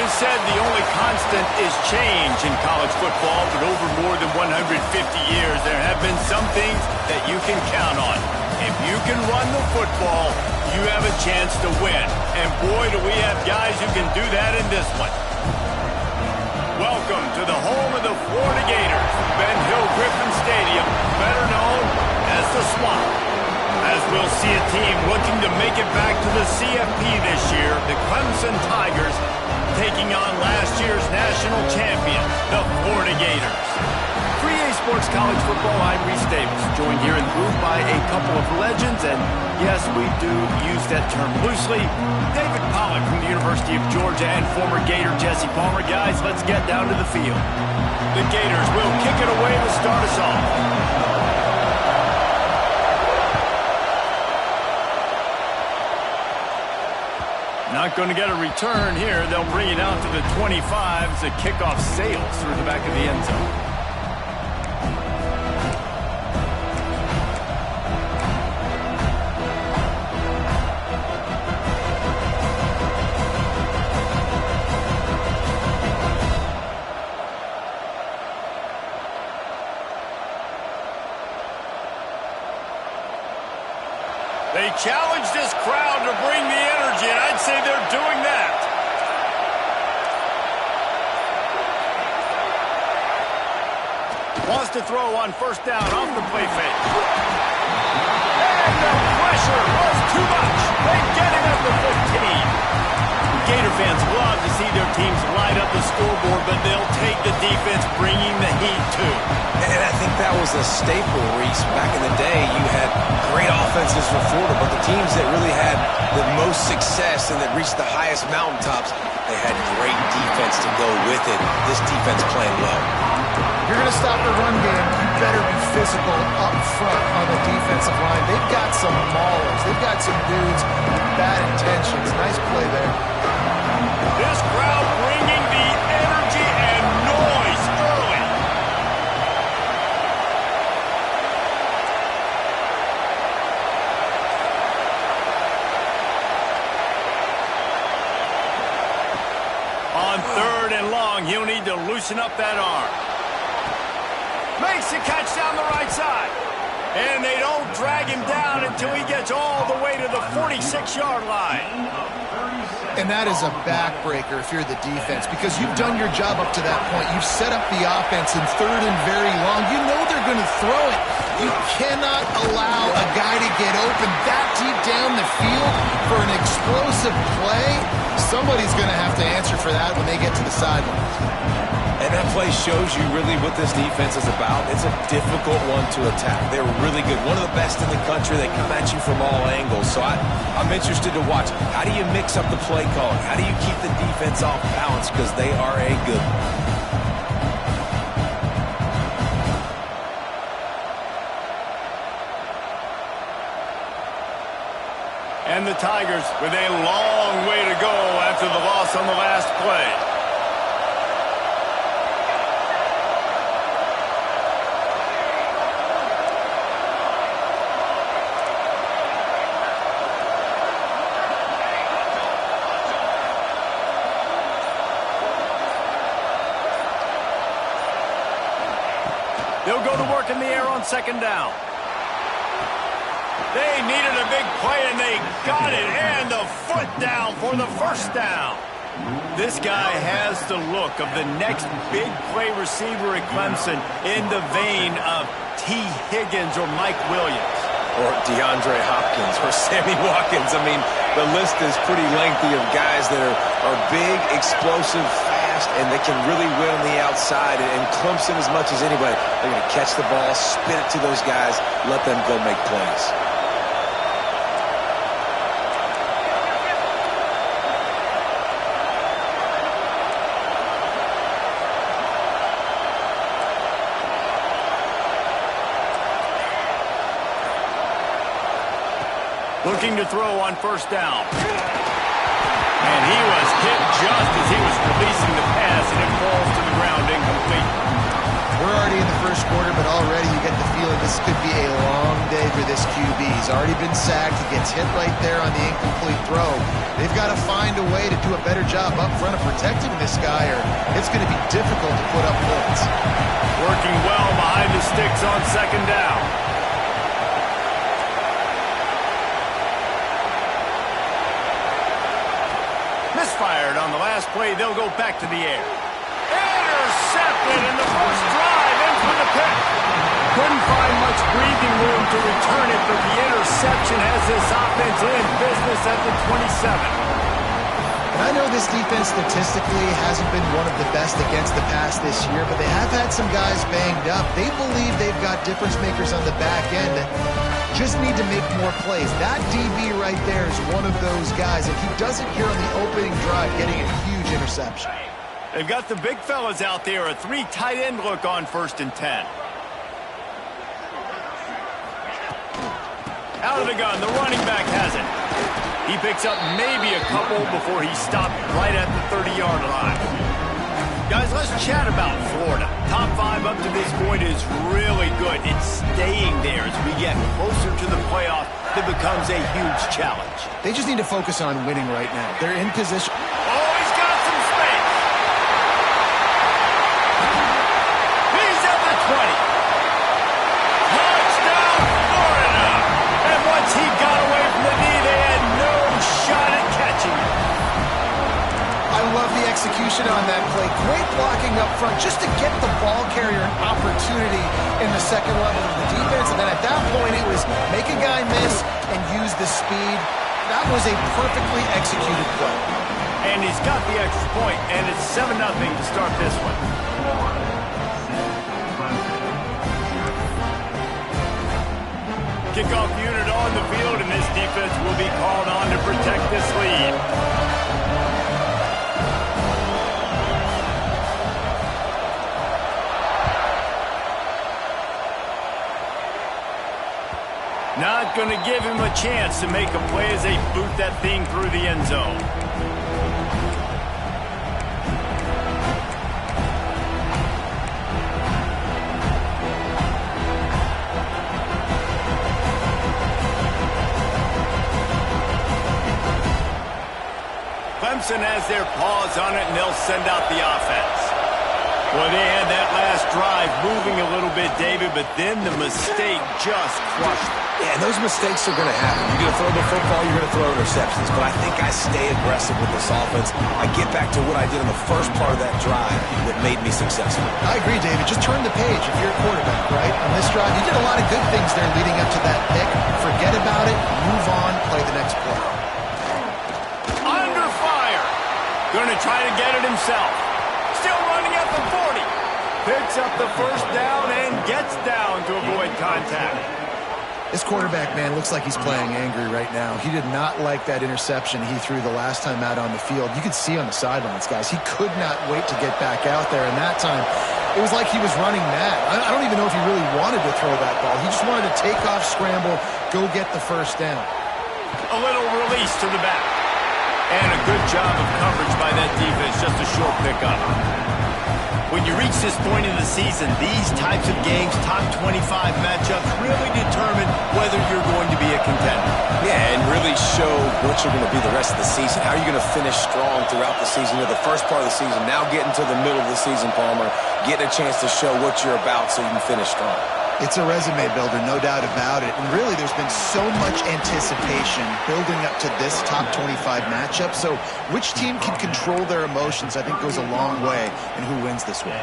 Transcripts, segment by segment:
is said the only constant is change in college football, but over more than 150 years, there have been some things that you can count on. If you can run the football, you have a chance to win. And boy, do we have guys who can do that in this one. Welcome to the home of the Florida Gators, Ben Hill Griffin Stadium, better known as the Swamp. As we'll see a team looking to make it back to the CFP this year, the Clemson Tigers taking on last year's national champion, the Florida Gators. For EA Sports College Football, I'm Reese Davis, joined here in the booth by a couple of legends, and yes, we do use that term loosely. David Pollack from the University of Georgia and former Gator Jesse Palmer. Guys, let's get down to the field. The Gators will kick it away to start us off. Not going to get a return here. They'll bring it out to the 25 as the kickoff sails through the back of the end zone. They challenge this crowd to bring the energy, and I'd say they're doing that. Wants to throw on first down off the play fake. And the pressure was too much. They get it at the 15. Gator fans love to see their teams light up the scoreboard, but they'll take the defense bringing the heat too. And I think that was a staple, Reese. Back in the day, you had great offenses for Florida, but the teams that really had the most success and that reached the highest mountaintops, they had great defense to go with it. This defense playing well. You're going to stop the run game, you better be physical up front on the defensive line. They've got some maulers. They've got some dudes with bad intentions. Nice play there. This crowd bringing the energy and noise early. On 3rd and long, he'll need to loosen up that arm. Makes the catch down the right side. And they don't drag him down until he gets all the way to the 46-yard line. And that is a backbreaker if you're the defense, because you've done your job up to that point. You've set up the offense in 3rd and very long. You know they're going to throw it. You cannot allow a guy to get open that deep down the field for an explosive play. Somebody's going to have to answer for that when they get to the sidelines. And that play shows you really what this defense is about. It's a difficult one to attack. They're really good. One of the best in the country. They come at you from all angles. So I'm interested to watch. How do you mix up the play calling? How do you keep the defense off balance? Because they are a good one. And the Tigers with a long way to go after the loss on the last play. They'll go to work in the air on 2nd down. They needed a big play, and they got it. And the foot down for the 1st down. This guy has the look of the next big play receiver at Clemson in the vein of T. Higgins or Mike Williams. Or DeAndre Hopkins or Sammy Watkins. I mean, the list is pretty lengthy of guys that are big, explosive, fast, and they can really win on the outside. And Clemson, as much as anybody, they're going to catch the ball, spin it to those guys, let them go make plays. Looking to throw on 1st down. And he was hit just as he was releasing the pass, and it falls to the ground incomplete. We're already in the 1st first quarter, but already you get the feeling this could be a long day for this QB. He's already been sacked. He gets hit right there on the incomplete throw. They've got to find a way to do a better job up front of protecting this guy, or it's going to be difficult to put up points. Working well behind the sticks on second down. Misfired on the last play. They'll go back to the air. Intercepted, and the first drive ends with a pick. Couldn't find much breathing room to return it, but the interception has this offense in business at the 27. And I know this defense statistically hasn't been one of the best against the pass this year, but they have had some guys banged up. They believe they've got difference makers on the back end that just need to make more plays. That DB right there is one of those guys. If he does it here on the opening drive, getting a huge interception. They've got the big fellas out there. A 3 tight end look on 1st and 10. Out of the gun, the running back has it. He picks up maybe a couple before he stopped right at the 30-yard line. Guys, let's chat about Florida. Top 5 up to this point is really good. It's staying there as we get closer to the playoff. It becomes a huge challenge. They just need to focus on winning right now. They're in position. Oh, he's got some space. He's at the 20. Touchdown, Florida. And once he got away from the knee, they had no shot at catching him. I love the execution on that play. Great blocking up front just to get the ball carrier an opportunity in the second level of the defense. And then at that point, it was make a guy miss and use the speed. That was a perfectly executed play. And he's got the extra point, and it's 7-0 to start this one. Kickoff unit on the field, and this defense will be called on to protect this lead. Not going to give him a chance to make a play as they boot that thing through the end zone. Clemson has their paws on it, and they'll send out the offense. Well, they had that last drive moving a little bit, David, but then the mistake just crushed them. Yeah, and those mistakes are going to happen. You're going to throw the football, you're going to throw interceptions. But I think I stay aggressive with this offense. I get back to what I did in the first part of that drive that made me successful. I agree, David. Just turn the page if you're a quarterback, right? On this drive, you did a lot of good things there leading up to that pick. Forget about it, move on, play the next play. Under fire. Going to try to get it himself. Still running at the 40. Picks up the first down and gets down to avoid contact. This quarterback, man, looks like he's playing angry right now. He did not like that interception he threw the last time out on the field. You could see on the sidelines, guys, he could not wait to get back out there. And that time, it was like he was running mad. I don't even know if he really wanted to throw that ball. He just wanted to take off, scramble, go get the first down. A little release to the back. And a good job of coverage by that defense, just a short pickup. When you reach this point in the season, these types of games, top 25 matchups, really determine whether you're going to be a contender. Yeah, and really show what you're going to be the rest of the season. How are you going to finish strong throughout the season? You're the first part of the season, now getting to the middle of the season, Palmer, getting a chance to show what you're about so you can finish strong. It's a resume builder, no doubt about it. And really, there's been so much anticipation building up to this top 25 matchup. So which team can control their emotions, I think, goes a long way in who wins this one.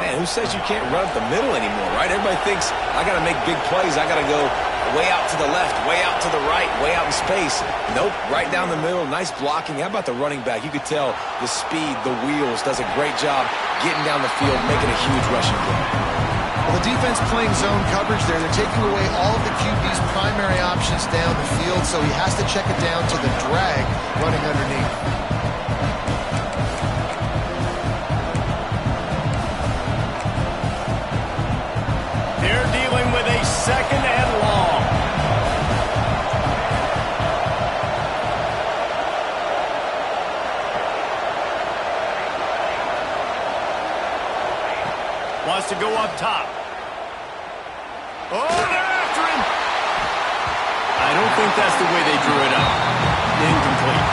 Man, who says you can't run up the middle anymore, right? Everybody thinks, I got to make big plays. I got to go way out to the left, way out to the right, way out in space. Nope, right down the middle, nice blocking. How about the running back? You could tell the speed, the wheels, does a great job getting down the field, making a huge rushing play. Well, the defense playing zone coverage there. They're taking away all of the QB's primary options down the field, so he has to check it down to the drag running underneath. They're dealing with a second and long. Wants to go up top. don't think that's the way they drew it up. Incomplete.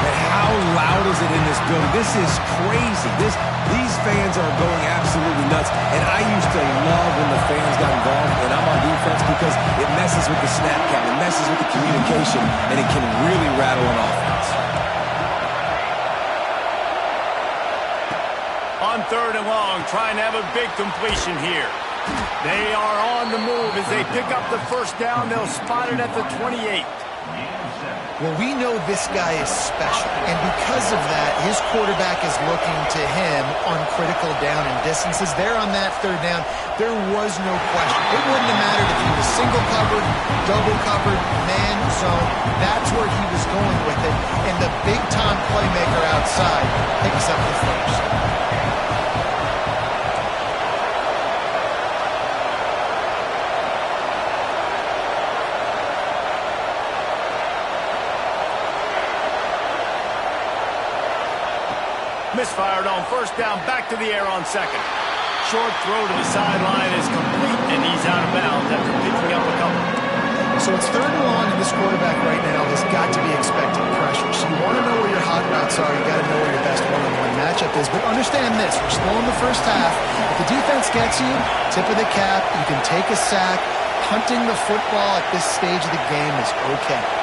And how loud is it in this building? This is crazy. These fans are going absolutely nuts. And I used to love when the fans got involved, and I'm on defense, because it messes with the snap count, it messes with the communication, and it can really rattle an offense. On 3rd and long, trying to have a big completion here. They are on the move as they pick up the first down. They'll spot it at the 28. Well, we know this guy is special, and because of that, his quarterback is looking to him on critical down and distances. There on that 3rd down, there was no question. It wouldn't have mattered if he was single covered, double covered, man zone. That's where he was going with it, and the big-time playmaker outside picks up the first. Misfired on 1st down, back to the air on 2nd. Short throw to the sideline is complete, and he's out of bounds after picking up a couple. So it's 3rd and long, and this quarterback right now has got to be expecting pressure. So you want to know where your hot routes are. You got to know where your best one-on-one matchup is. But understand this, we're still in the first half. If the defense gets you, tip of the cap, you can take a sack. Punting the football at this stage of the game is okay.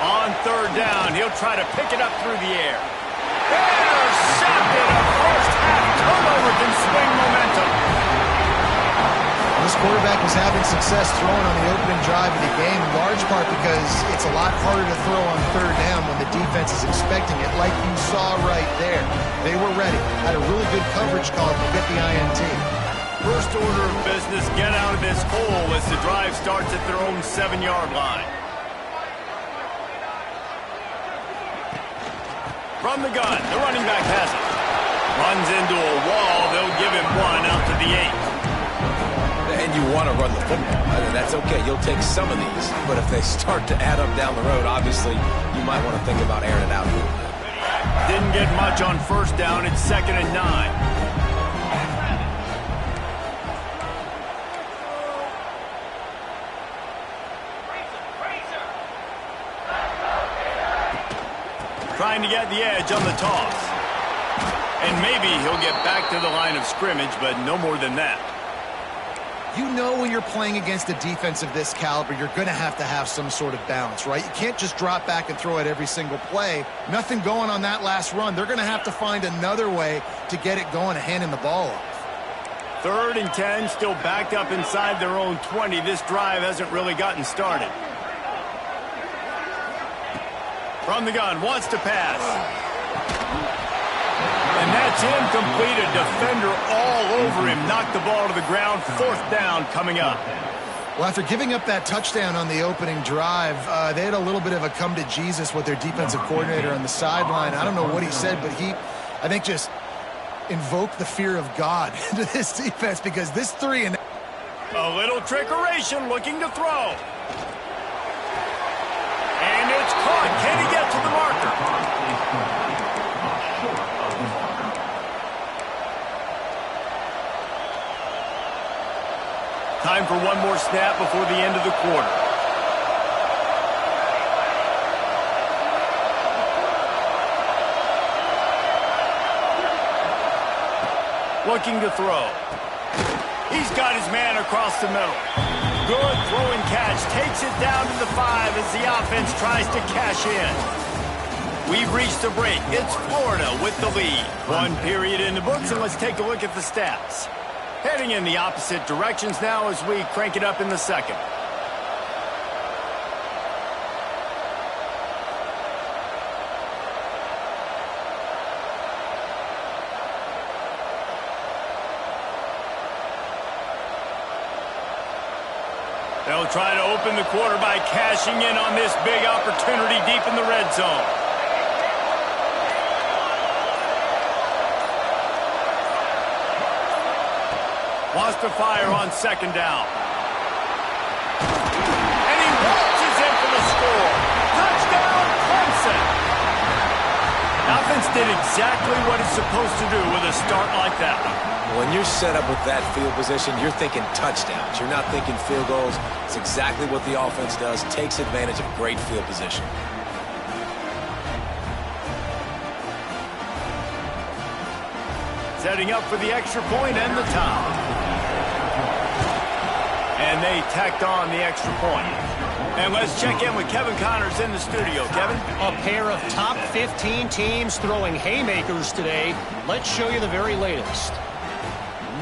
On 3rd down, he'll try to pick it up through the air. Intercepted! A first-half turnover can swing momentum. This quarterback was having success throwing on the opening drive of the game, in large part because it's a lot harder to throw on 3rd down when the defense is expecting it, like you saw right there. They were ready. Had a really good coverage call to get the INT. First order of business, get out of this hole as the drive starts at their own 7-yard line. From the gun, the running back has it. Runs into a wall. They'll give him one out to the 8. And you want to run the football. I mean, that's okay. You'll take some of these. But if they start to add up down the road, obviously, you might want to think about airing it out a little bit. Didn't get much on 1st down. It's 2nd and 9. Trying to get the edge on the toss. And maybe he'll get back to the line of scrimmage, but no more than that. You know when you're playing against a defense of this caliber, you're going to have some sort of balance, right? You can't just drop back and throw it every single play. Nothing going on that last run. They're going to have to find another way to get it going, handing the ball off. 3rd and 10, still backed up inside their own 20. This drive hasn't really gotten started. From the gun, wants to pass. And that's incomplete. A defender all over him. Knocked the ball to the ground. 4th down coming up. Well, after giving up that touchdown on the opening drive, they had a little bit of a come to Jesus with their defensive coordinator on the sideline. I don't know what he said, but he, I think, just invoked the fear of God into this defense, because this 3 and... A little trickeration, looking to throw. And it's caught. Can he get to the marker? Time for one more snap before the end of the quarter. Looking to throw. He's got his man across the middle. Good throwing catch. Takes it down to the 5 as the offense tries to cash in. We've reached a break. It's Florida with the lead. 1 period in the books, and let's take a look at the stats. Heading in the opposite directions now as we crank it up in the 2nd. They'll try to open the quarter by cashing in on this big opportunity deep in the red zone. Wants to fire on 2nd down. And he waltzes in for the score. Touchdown, Clemson. Offense did exactly what it's supposed to do with a start like that. When you're set up with that field position, you're thinking touchdowns. You're not thinking field goals. It's exactly what the offense does, takes advantage of great field position. Setting up for the extra point and the tie. And they tacked on the extra point. And let's check in with Kevin Connors in the studio. Kevin? A pair of top 15 teams throwing haymakers today. Let's show you the very latest.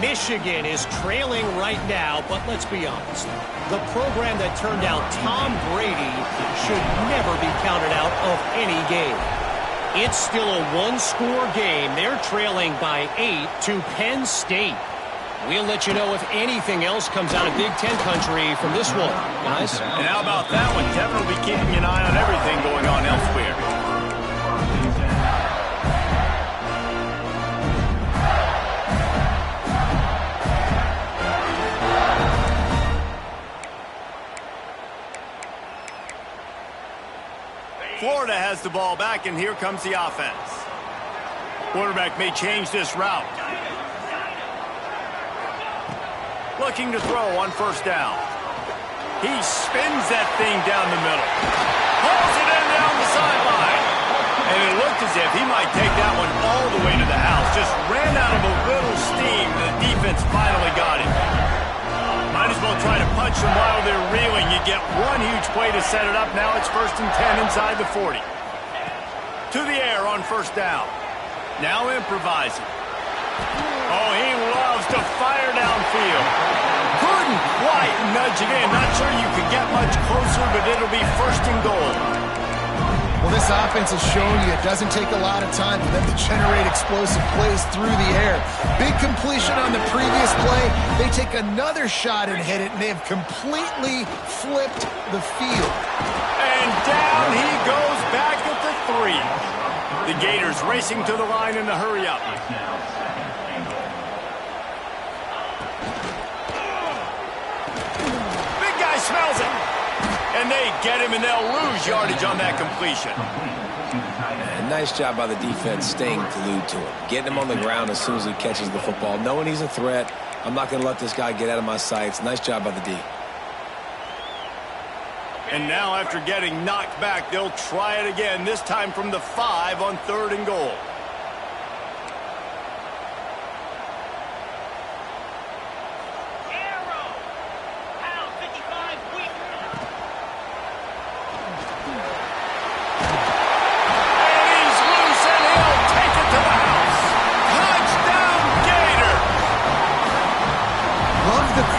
Michigan is trailing right now, but let's be honest. The program that turned out Tom Brady should never be counted out of any game. It's still a one-score game. They're trailing by 8 to Penn State. We'll let you know if anything else comes out of Big Ten country from this one, guys. And how about that one? Kevin will be keeping an eye on everything going on elsewhere. Florida has the ball back, and here comes the offense. Quarterback may change this route. Looking to throw on first down. He spins that thing down the middle. Pulls it in down the sideline. And it looked as if he might take that one all the way to the house. Just ran out of a little steam. The defense finally got him. Might as well try to punch them while they're reeling. You get one huge play to set it up. Now it's 1st and 10 inside the 40. To the air on first down. Now improvising. Oh, he loves to fire downfield. Couldn't quite nudge it in. Not sure you could get much closer, but it'll be 1st and goal. Well, this offense has shown you it doesn't take a lot of time for them to generate explosive plays through the air. Big completion on the previous play. They take another shot and hit it, and they have completely flipped the field. And down he goes back at the 3. The Gators racing to the line in the hurry-up. Big guy smells it. And they get him, and they'll lose yardage on that completion. And nice job by the defense staying glued to him. Getting him on the ground as soon as he catches the football. Knowing he's a threat. I'm not going to let this guy get out of my sights. Nice job by the D. And now after getting knocked back, they'll try it again, this time from the 5 on 3rd and goal.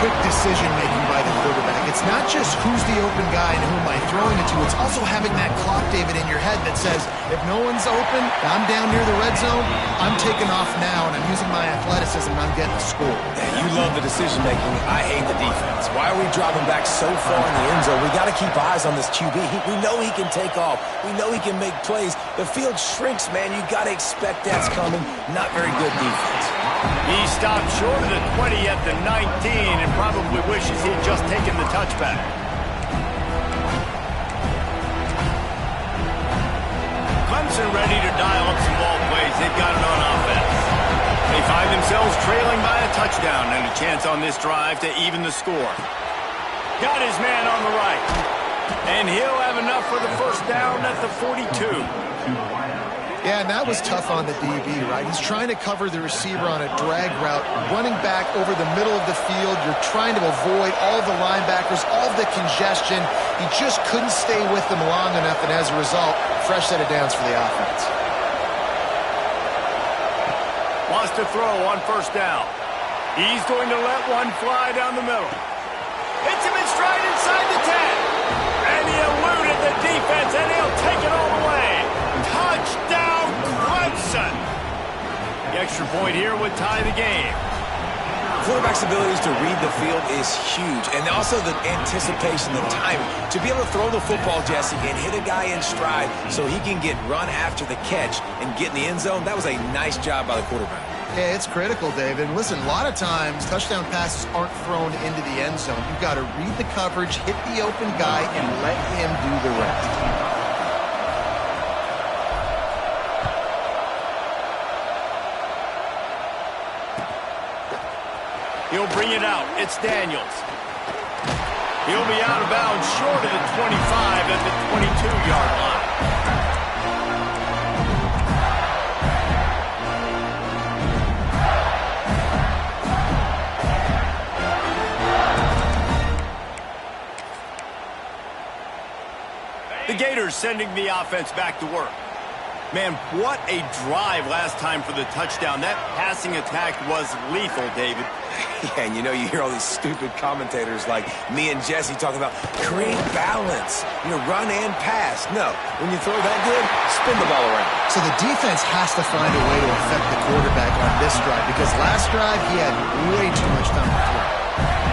Decision-making by the quarterback. It's not just who's the open guy and who am I throwing it to. It's also having that clock, David, in your head that says, if no one's open, I'm down near the red zone, I'm taking off now, and I'm using my athleticism, and I'm getting a score. Yeah, you love the decision-making. I hate the defense. Why are we dropping back so far in the end zone? We got to keep eyes on this QB. We know he can take off. We know he can make plays. The field shrinks, man. You got to expect that's coming. Not very good defense. He stopped short of the 20 at the 19 and probably wishes he'd just taken the touchback. Clemson ready to dial up some ball plays. They've got it on offense. They find themselves trailing by a touchdown and a chance on this drive to even the score. Got his man on the right. And he'll have enough for the first down at the 42. Yeah, and that was tough on the DB, right? He's trying to cover the receiver on a drag route, running back over the middle of the field. You're trying to avoid all the linebackers, all the congestion. He just couldn't stay with them long enough, and as a result, fresh set of downs for the offense. Wants to throw on first down. He's going to let one fly down the middle. Hits him in stride inside the 10. And he eluded the defense, and he'll take it all the way. Touchdown, Clemson. The extra point here would tie the game. Quarterback's abilities to read the field is huge, and also the anticipation, the timing. To be able to throw the football, Jesse, and hit a guy in stride so he can get run after the catch and get in the end zone, that was a nice job by the quarterback. Yeah, it's critical, David. Listen, a lot of times touchdown passes aren't thrown into the end zone. You've got to read the coverage, hit the open guy, and let him do the rest. He'll bring it out. It's Daniels. He'll be out of bounds short of the 25 at the 22-yard line. The Gators sending the offense back to work. Man, what a drive last time for the touchdown. That passing attack was lethal, David. Yeah, and you hear all these stupid commentators like me and Jesse talking about create balance, run and pass. No, when you throw that good, spin the ball around. So the defense has to find a way to affect the quarterback on this drive because last drive he had way too much time to throw.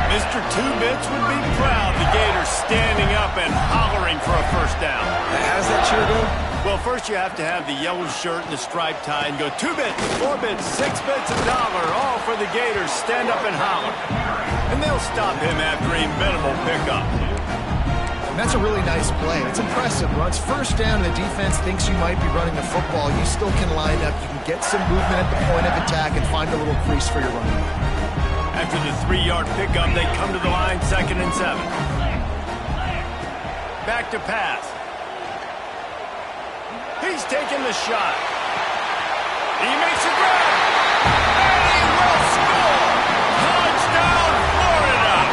Mr. Two-Bits would be proud. The Gators standing up and hollering for a first down. How does that cheer go? Well, first you have to have the yellow shirt and the striped tie and go 2 bits, 4 bits, 6 bits, $1, all for the Gators. Stand up and holler. And they'll stop him after a minimal pickup. And that's a really nice play. It's impressive. Once first down and the defense thinks you might be running the football, you still can line up. You can get some movement at the point of attack and find a little crease for your running back. After the 3-yard pickup, they come to the line, 2nd and 7. Back to pass. He's taking the shot. He makes a grab. And he will score. Touchdown, Florida.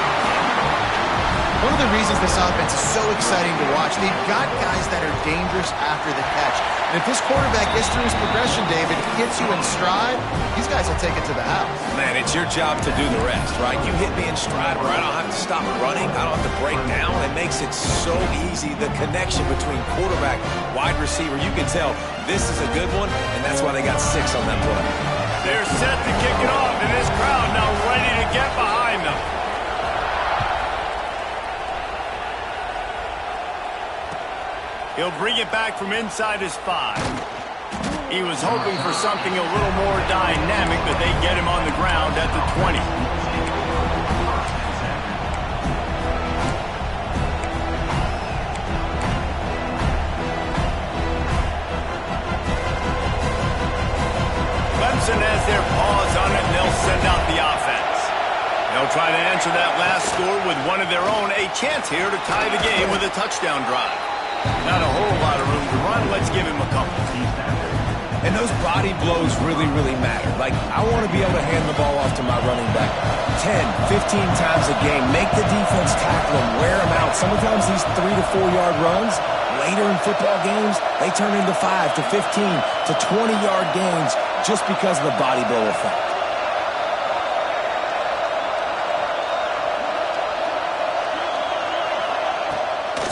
One of the reasons this offense is so exciting to watch, they've got guys that are dangerous after the catch. And if this quarterback gets through his progression, David, he hits you in stride, these guys will take it to the house. Man, it's your job to do the rest, right? You hit me in stride where I don't have to stop running. I don't have to break down. It makes it so easy. The connection between quarterback, wide receiver, you can tell this is a good one, and that's why they got 6 on that play. They're set to kick it off, and this crowd now ready to get behind them. He'll bring it back from inside his 5. He was hoping for something a little more dynamic, but they get him on the ground at the 20. Clemson has their paws on it, and they'll send out the offense. They'll try to answer that last score with one of their own. A chance here to tie the game with a touchdown drive. Not a whole lot of room to run. Let's give him a couple. And those body blows really, really matter. Like, I want to be able to hand the ball off to my running back 10, 15 times a game. Make the defense tackle him, wear him out. Sometimes these 3 to 4 yard runs, later in football games, they turn into 5 to 15 to 20 yard gains just because of the body blow effect.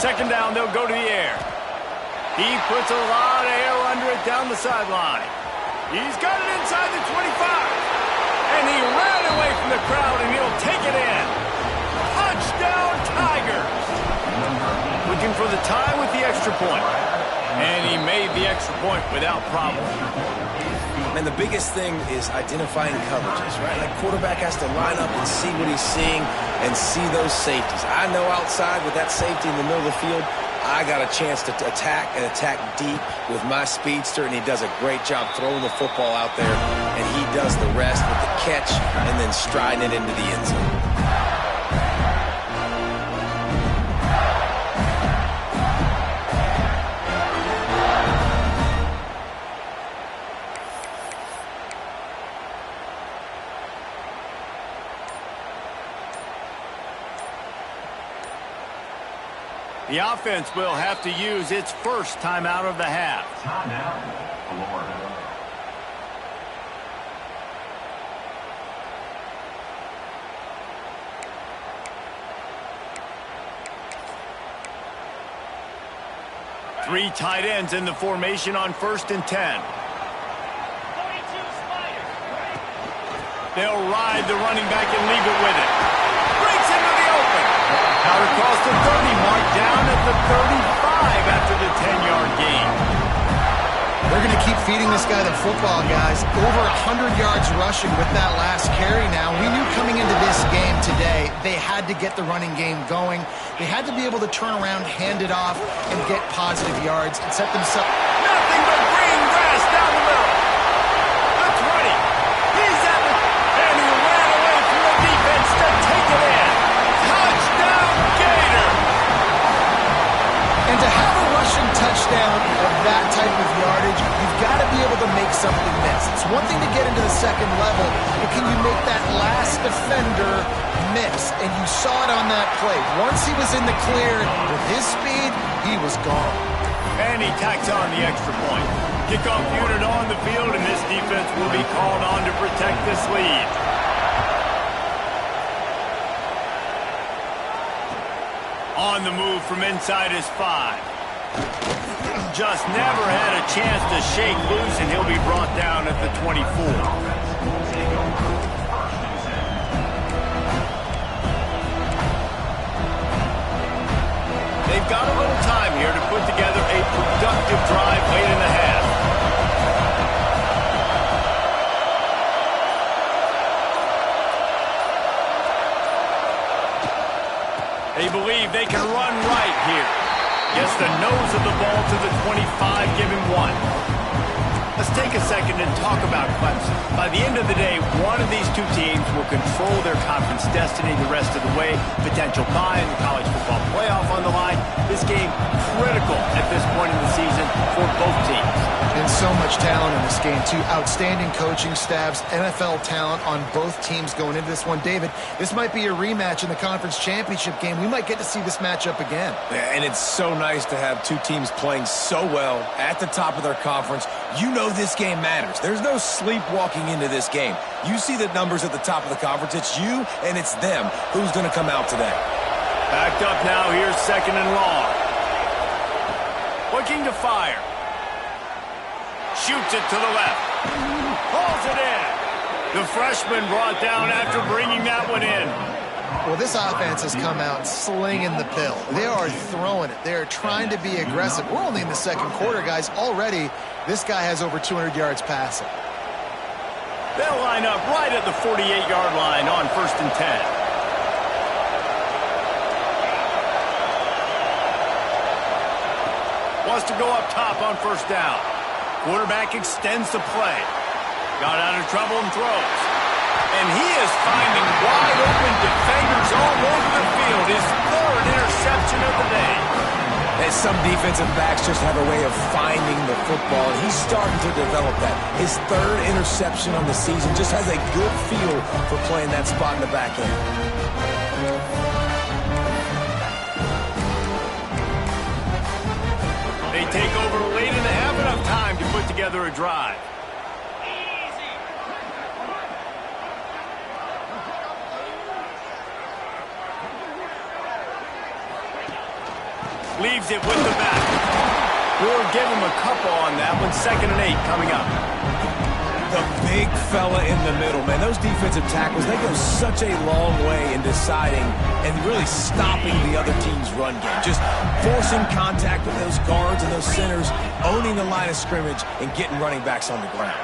Second down, they'll go to the air. He puts a lot of air under it down the sideline. He's got it inside the 25. And he ran away from the crowd, and he'll take it in. Touchdown, Tigers. Looking for the tie with the extra point. And he made the extra point without problem. And the biggest thing is identifying coverages, right? Like, quarterback has to line up and see what he's seeing and see those safeties. I know outside with that safety in the middle of the field, I got a chance to attack and attack deep with my speedster, and he does a great job throwing the football out there, and he does the rest with the catch and then striding it into the end zone. The offense will have to use its first timeout of the half. Timeout, Florida. Three tight ends in the formation on 1st and 10. They'll ride the running back and leave it with it. Breaks into the open. Out across the 30 mark, down at the 35 after the 10-yard gain. They're going to keep feeding this guy the football, guys. Over 100 yards rushing with that last carry now. We knew coming into this game today, they had to get the running game going. They had to be able to turn around, hand it off, and get positive yards and set themselves. Nothing but green grass down the middle. The 20. He's at the... And he ran away from the defense. something miss. It's one thing to get into the second level, but can you make that last defender miss? And you saw it on that play. Once he was in the clear with his speed, he was gone. And he tacks on the extra point. Kickoff unit on the field, and this defense will be called on to protect this lead. On the move from inside his 5. Just never had a chance to shake loose, and he'll be brought down at the 24. They've got a little time here to put together a productive drive late in the half. They believe they can run right here. Gets the nose of the ball to the 25, give him 1. Let's take a second and talk about Clemson. By the end of the day, one of these two teams will control their conference destiny the rest of the way. Potential bye in the college football playoff on the line. This game critical at this point in the season for both teams. And so much talent in this game, too. Outstanding coaching staffs, NFL talent on both teams going into this one. David, this might be a rematch in the conference championship game. We might get to see this matchup again. And it's so nice to have two teams playing so well at the top of their conference. You know this game matters. There's no sleepwalking into this game. You see the numbers at the top of the conference. It's you and it's them. Who's going to come out today? Backed up now. Here's second and long. Looking to fire. Shoots it to the left. Pulls it in. The freshman brought down after bringing that one in. Well, this offense has come out slinging the pill. They are throwing it. They are trying to be aggressive. We're only in the second quarter, guys. Already, this guy has over 200 yards passing. They'll line up right at the 48-yard line on 1st and 10. Wants to go up top on 1st down. Quarterback extends the play. Got out of trouble and throws. And he is finding wide open defenders all over the field. His 3rd interception of the day. And some defensive backs just have a way of finding the football, and he's starting to develop that. His 3rd interception on the season, just has a good feel for playing that spot in the back end. They take over late in the half, enough time to put together a drive. Leaves it with the back. We'll give him a couple on that one. 2nd and 8 coming up. The big fella in the middle, man. Those defensive tackles, they go such a long way in deciding and really stopping the other team's run game. Just forcing contact with those guards and those centers, owning the line of scrimmage, and getting running backs on the ground.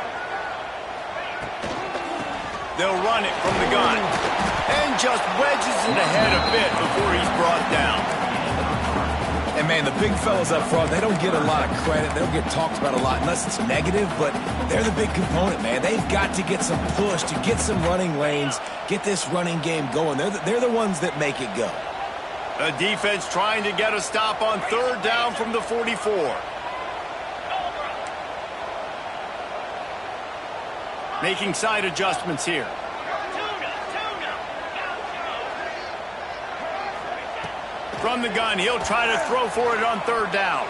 They'll run it from the gun. And just wedges it ahead a bit before he's brought down. And, man, the big fellas up front, they don't get a lot of credit. They don't get talked about a lot unless it's negative, but they're the big component, man. They've got to get some push to get some running lanes, get this running game going. They're the ones that make it go. The defense trying to get a stop on 3rd down from the 44. Making side adjustments here. From the gun, he'll try to throw for it on 3rd down.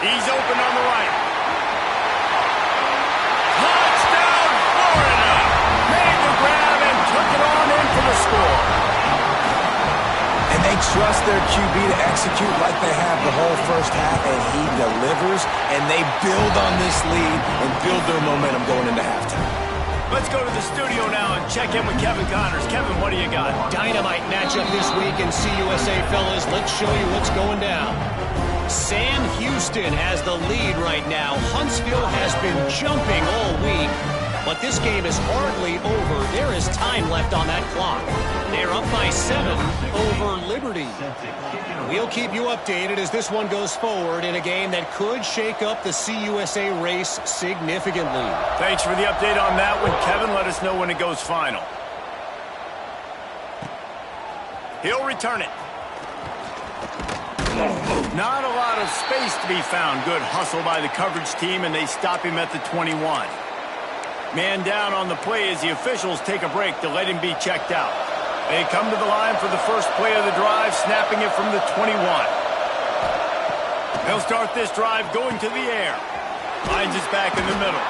He's open on the right. Touchdown, Florida! Made the grab and took it on in for the score. And they trust their QB to execute like they have the whole first half, and he delivers, and they build on this lead and build their momentum going into halftime. Let's go to the studio now and check in with Kevin Connors. Kevin, what do you got? Dynamite matchup this week in CUSA, fellas. Let's show you what's going down. Sam Houston has the lead right now. Huntsville has been jumping all week, but this game is hardly over. There is time left on that clock. They're up by 7 over Liberty. We'll keep you updated as this one goes forward in a game that could shake up the CUSA race significantly. Thanks for the update on that one, Kevin. Let us know when it goes final. He'll return it. Not a lot of space to be found. Good hustle by the coverage team, and they stop him at the 21. Man down on the play as the officials take a break to let him be checked out. They come to the line for the first play of the drive, snapping it from the 21. They'll start this drive going to the air. Finds his back in the middle.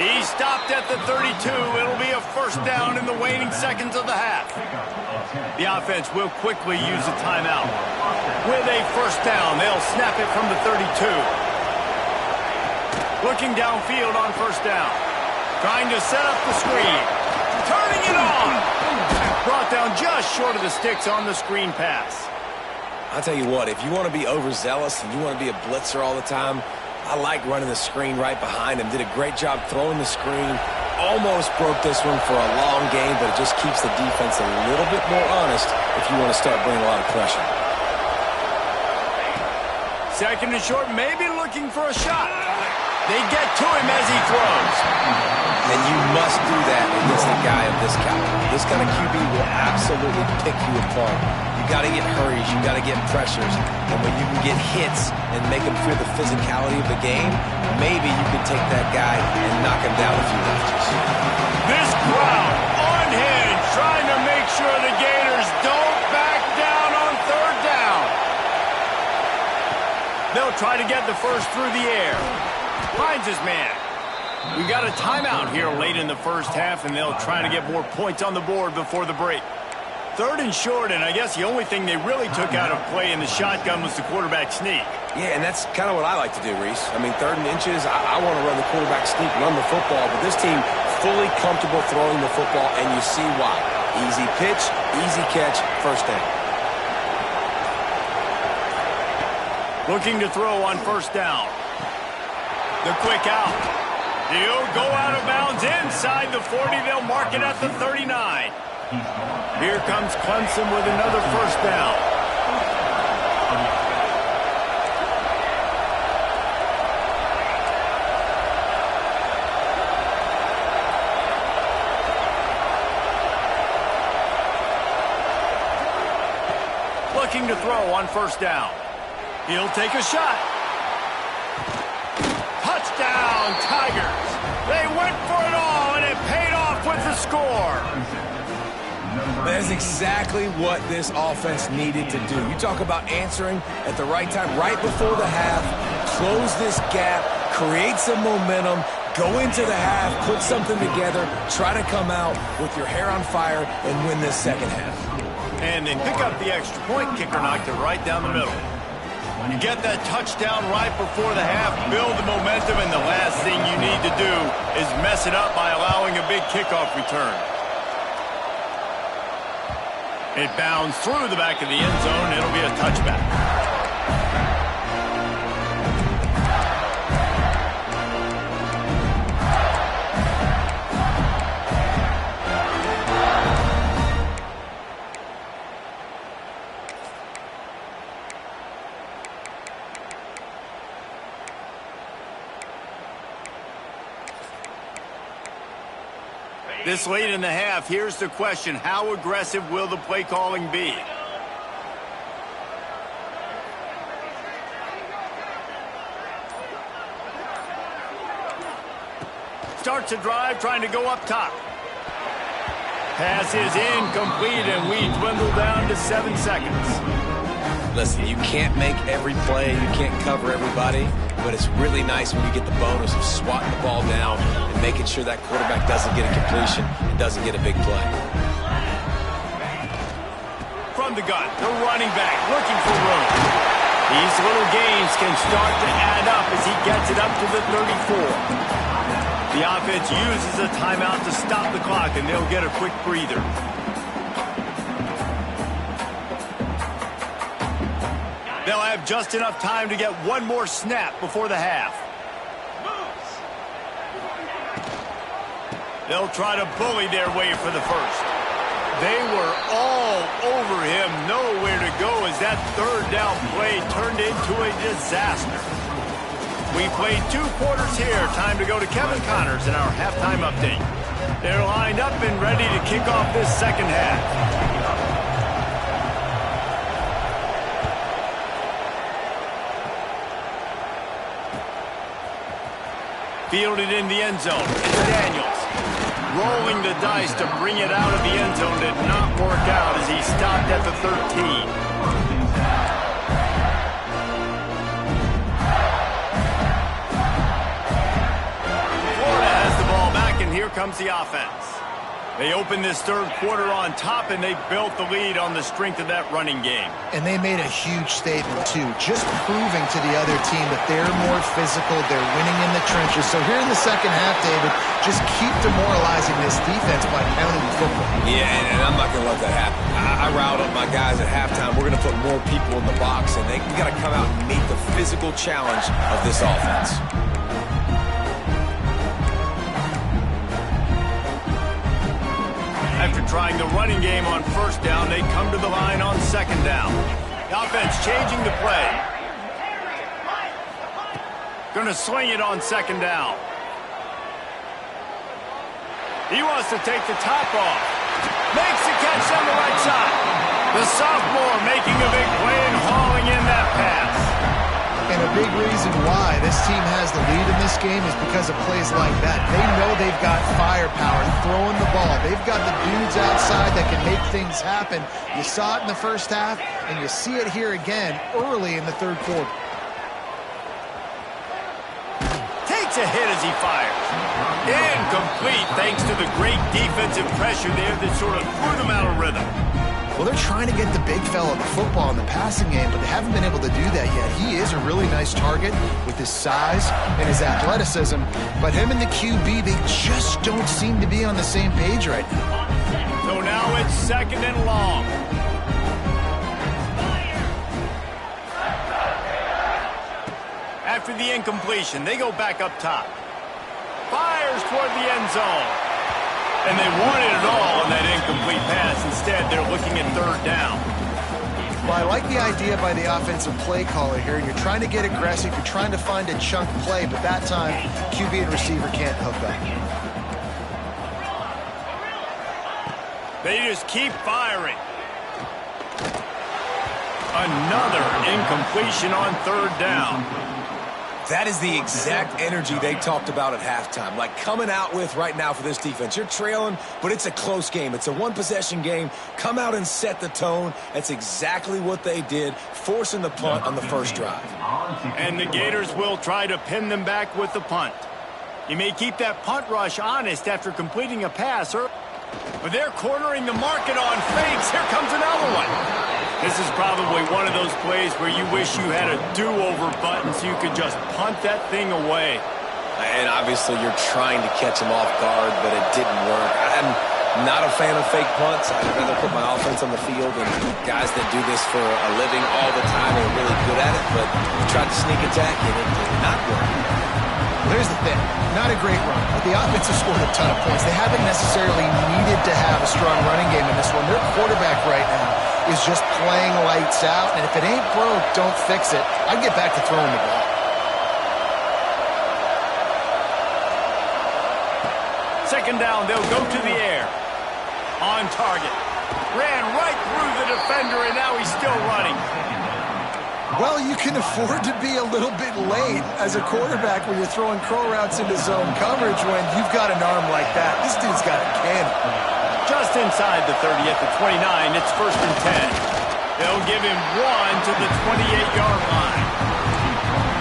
He stopped at the 32. It'll be a first down in the waning seconds of the half. The offense will quickly use a timeout. With a first down, they'll snap it from the 32. Looking downfield on first down. Trying to set up the screen. Turning it on. Brought down just short of the sticks on the screen pass. I'll tell you what, if you want to be overzealous and you want to be a blitzer all the time, I like running the screen right behind him. Did a great job throwing the screen. Almost broke this one for a long game, but it just keeps the defense a little bit more honest if you want to start bringing a lot of pressure. Second and short, maybe looking for a shot. They get to him as he throws. And you must do that against a guy of this caliber. This kind of QB will absolutely pick you apart. You got to get hurries, you got to get pressures, and when you can get hits and make him feel the physicality of the game, maybe you can take that guy and knock him down a few notches. This crowd unhinged, trying to make sure the Gators don't back down on third down. They'll try to get the first through the air. Finds his man. We got a timeout here late in the first half, and they'll try to get more points on the board before the break. Third and short, and I guess the only thing they really took out of play in the shotgun was the quarterback sneak. Yeah, and that's kind of what I like to do, Reese. I mean, third and inches, I want to run the quarterback sneak, run the football, but this team fully comfortable throwing the football, and you see why. Easy pitch, easy catch, first down. Looking to throw on first down. The quick out. He'll go out of bounds inside the 40. They'll mark it at the 39. Here comes Clemson with another first down. Looking to throw on first down. He'll take a shot. Touchdown, Tigers. They went for it all, and it paid off with the score. That's exactly what this offense needed to do. You talk about answering at the right time, right before the half, close this gap, create some momentum, go into the half, put something together, try to come out with your hair on fire and win this second half. And then pick up the extra point. Kicker knocked it right down the middle. You get that touchdown right before the half, build the momentum, and the last thing you need to do is mess it up by allowing a big kickoff return. It bounds through the back of the end zone. It'll be a touchback. This late in the half, here's the question. How aggressive will the play calling be? Starts a drive, trying to go up top. Pass is incomplete, and we dwindle down to 7 seconds. Listen, you can't make every play, you can't cover everybody, but it's really nice when you get the bonus of swatting the ball down and making sure that quarterback doesn't get a completion and doesn't get a big play. From the gun, the running back looking for room. These little gains can start to add up as he gets it up to the 34. The offense uses a timeout to stop the clock, and they'll get a quick breather. They'll have just enough time to get one more snap before the half. They'll try to bully their way for the first. They were all over him, nowhere to go as that third down play turned into a disaster. We played 2 quarters here. Time to go to Kevin Connors in our halftime update. They're lined up and ready to kick off this second half. Fielded in the end zone. It's Daniels. Rolling the dice to bring it out of the end zone did not work out as he stopped at the 13. Florida has the ball back, and here comes the offense. They opened this third quarter on top, and they built the lead on the strength of that running game. And they made a huge statement, too, just proving to the other team that they're more physical, they're winning in the trenches. So here in the second half, David, just keep demoralizing this defense by pounding the football. Yeah, and I'm not going to let that happen. I riled up my guys at halftime. We're going to put more people in the box, and we got to come out and meet the physical challenge of this offense. After trying the running game on first down, they come to the line on second down. The offense changing the play. Going to sling it on second down. He wants to take the top off. Makes the catch on the right side. The sophomore making a big play and hauling in that pass. And a big reason why this team has the lead in this game is because of plays like that. They know they've got firepower throwing the ball. They've got the dudes outside that can make things happen. You saw it in the first half, and you see it here again early in the third quarter. Takes a hit as he fires. Incomplete thanks to the great defensive pressure there that sort of threw them out of rhythm. Well, they're trying to get the big fella the football in the passing game, but they haven't been able to do that yet. He is a really nice target with his size and his athleticism, but him and the QB, they just don't seem to be on the same page right now. So now it's second and long. After the incompletion, they go back up top. Fires toward the end zone. And they wanted it all on that incomplete pass. Instead, they're looking at third down. Well, I like the idea by the offensive play caller here. You're trying to get aggressive. You're trying to find a chunk play, but that time, QB and receiver can't hook up. They just keep firing. Another incompletion on third down. That is the exact energy they talked about at halftime, like coming out with right now for this defense. You're trailing, but it's a close game. It's a one-possession game. Come out and set the tone. That's exactly what they did, forcing the punt on the first drive. And the Gators will try to pin them back with the punt. You may keep that punt rush honest after completing a pass, but they're cornering the market on fakes. Here comes another one. This is probably one of those plays where you wish you had a do-over button so you could just punt that thing away. And obviously you're trying to catch him off guard, but it didn't work. I'm not a fan of fake punts. I'd rather put my offense on the field, and guys that do this for a living all the time are really good at it, but you tried to sneak attack and it did not work. Here's the thing. Not a great run, but the offense has scored a ton of points. They haven't necessarily needed to have a strong running game in this one. Their quarterback right now is just playing lights out, and if it ain't broke, don't fix it. I'd get back to throwing the ball. Second down, they'll go to the air. On target. Ran right through the defender, and now he's still running. Well, you can afford to be a little bit late as a quarterback when you're throwing crow routes into zone coverage when you've got an arm like that. This dude's got a cannon. Just inside the 30 at the 29, it's first and 10. They'll give him one to the 28-yard line.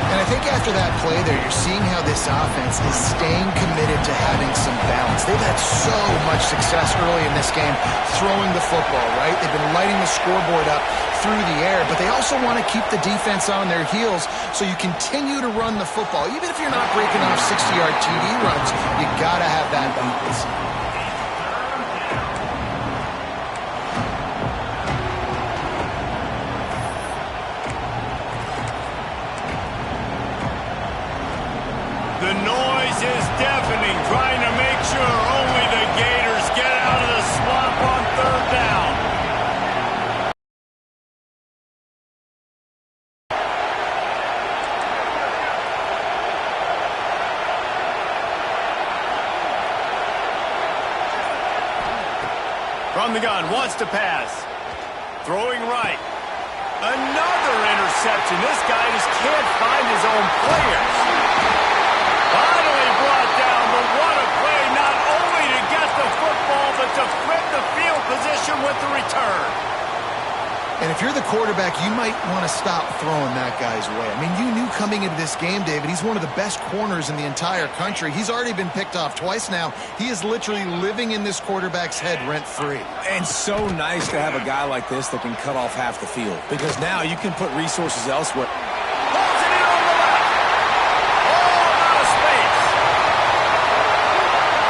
And I think after that play there, you're seeing how this offense is staying committed to having some balance. They've had so much success early in this game throwing the football, right? They've been lighting the scoreboard up through the air, but they also want to keep the defense on their heels so you continue to run the football. Even if you're not breaking off 60-yard TD runs, you got to have that balance. The noise is deafening, trying to make sure only the Gators get out of the swamp on third down. From the gun, wants to pass. Throwing right. Another interception. This guy just can't find his own players. Finally the football, but to flip the field position with the return. And if you're the quarterback, you might want to stop throwing that guy's way. I mean, you knew coming into this game, David, he's one of the best corners in the entire country. He's already been picked off twice now. He is literally living in this quarterback's head rent-free. And so nice to have a guy like this that can cut off half the field, because now you can put resources elsewhere. Pulls it in on the left. All out of space.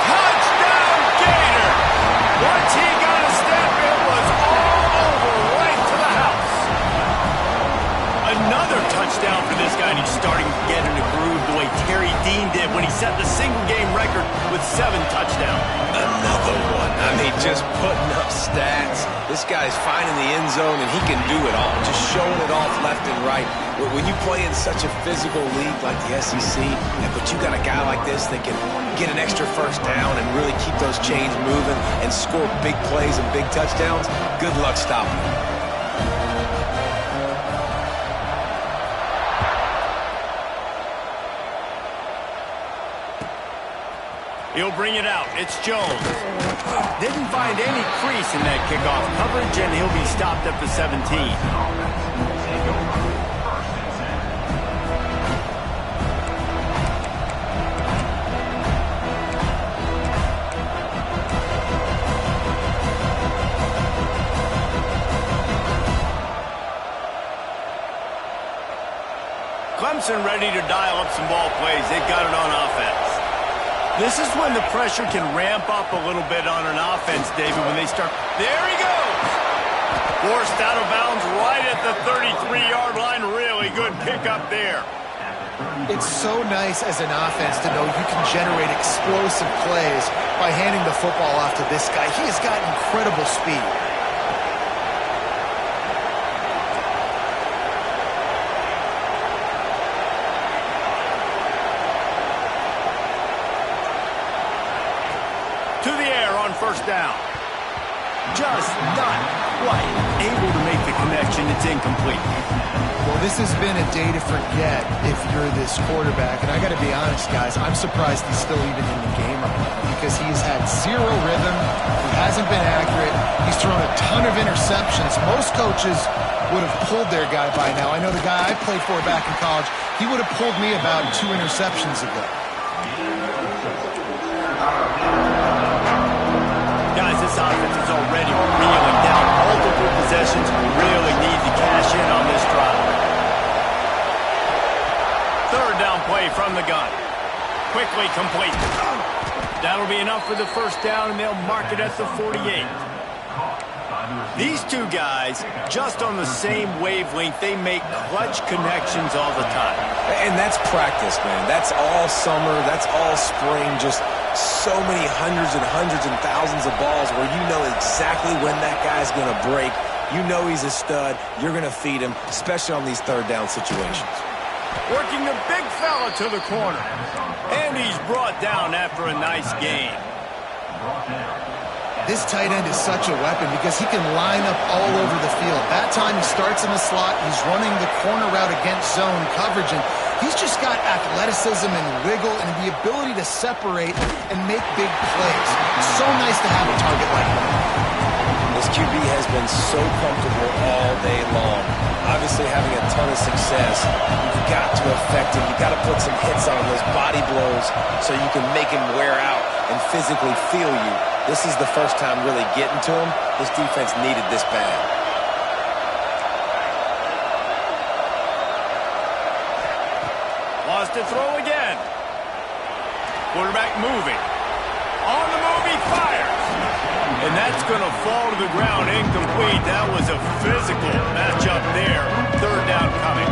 Touchdown, Gator. Once he got a step, it was all over right to the house. Another touchdown for this guy, and he's starting to get in a groove the way Terry Dean did when he set the single-game record with 7 touchdowns. Another one. I mean, just putting up stats. This guy's finding the end zone, and he can do it all. Just showing it off left and right. When you play in such a physical league like the SEC, but you got a guy like this that can get an extra first down and really keep those chains moving and score big plays and big touchdowns, good luck stopping him. He'll bring it out. It's Jones. Didn't find any crease in that kickoff coverage, and he'll be stopped at the 17. Clemson ready to dial up some ball plays. They've got it on offense. This is when the pressure can ramp up a little bit on an offense, David, when they start. There he goes! Forced out of bounds right at the 33-yard line. Really good pickup there. It's so nice as an offense to know you can generate explosive plays by handing the football off to this guy. He has got incredible speed. To the air on first down. Just not quite able to make the connection. It's incomplete. Well, this has been a day to forget if you're this quarterback. And I got to be honest, guys, I'm surprised he's still even in the game right now because he's had zero rhythm. He hasn't been accurate. He's thrown a ton of interceptions. Most coaches would have pulled their guy by now. I know the guy I played for back in college, he would have pulled me about 2 interceptions ago. Guys, this offense is already reeling down multiple possessions. Really need to cash in on this drive. Third down play from the gun. Quickly complete. That'll be enough for the first down, and they'll mark it at the 48. These two guys, just on the same wavelength, they make clutch connections all the time. And that's practice, man. That's all summer. That's all spring. Just so many hundreds and thousands of balls where you know exactly when that guy's going to break. You know he's a stud. You're going to feed him, especially on these third down situations. Working the big fella to the corner. And he's brought down after a nice gain. This tight end is such a weapon because he can line up all over the field. That time he starts in the slot. He's running the corner route against zone coverage. And he's just got athleticism and wiggle and the ability to separate and make big plays. It's so nice to have a target like that. This QB has been so comfortable all day long. Obviously having a ton of success. You've got to affect him. You've got to put some hits on him, those body blows, so you can make him wear out and physically feel you. This is the first time really getting to him. This defense needed this bad. Wants to throw again. Quarterback moving. On the move, he fires. And that's going to fall to the ground incomplete. That was a physical matchup there. Third down coming.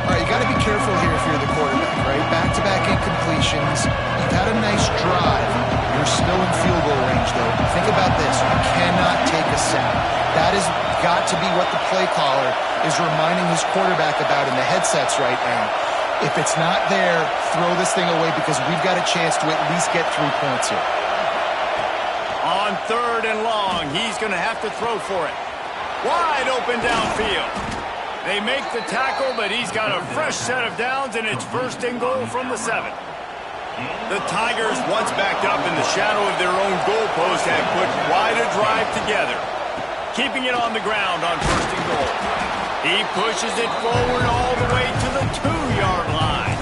All right, you got to be careful here if you're the quarterback, right? Back-to-back incompletions. You've had a nice drive. You're still in field goal range, though. Think about this. You cannot take a sack. That has got to be what the play caller is reminding his quarterback about in the headsets right now. If it's not there, throw this thing away because we've got a chance to at least get 3 points here. On third and long, he's going to have to throw for it. Wide open downfield. They make the tackle, but he's got a fresh set of downs, and it's first and goal from the 7. The Tigers, once backed up in the shadow of their own goalpost, have put quite a drive together. Keeping it on the ground on 1st and goal. He pushes it forward all the way to the 2-yard line.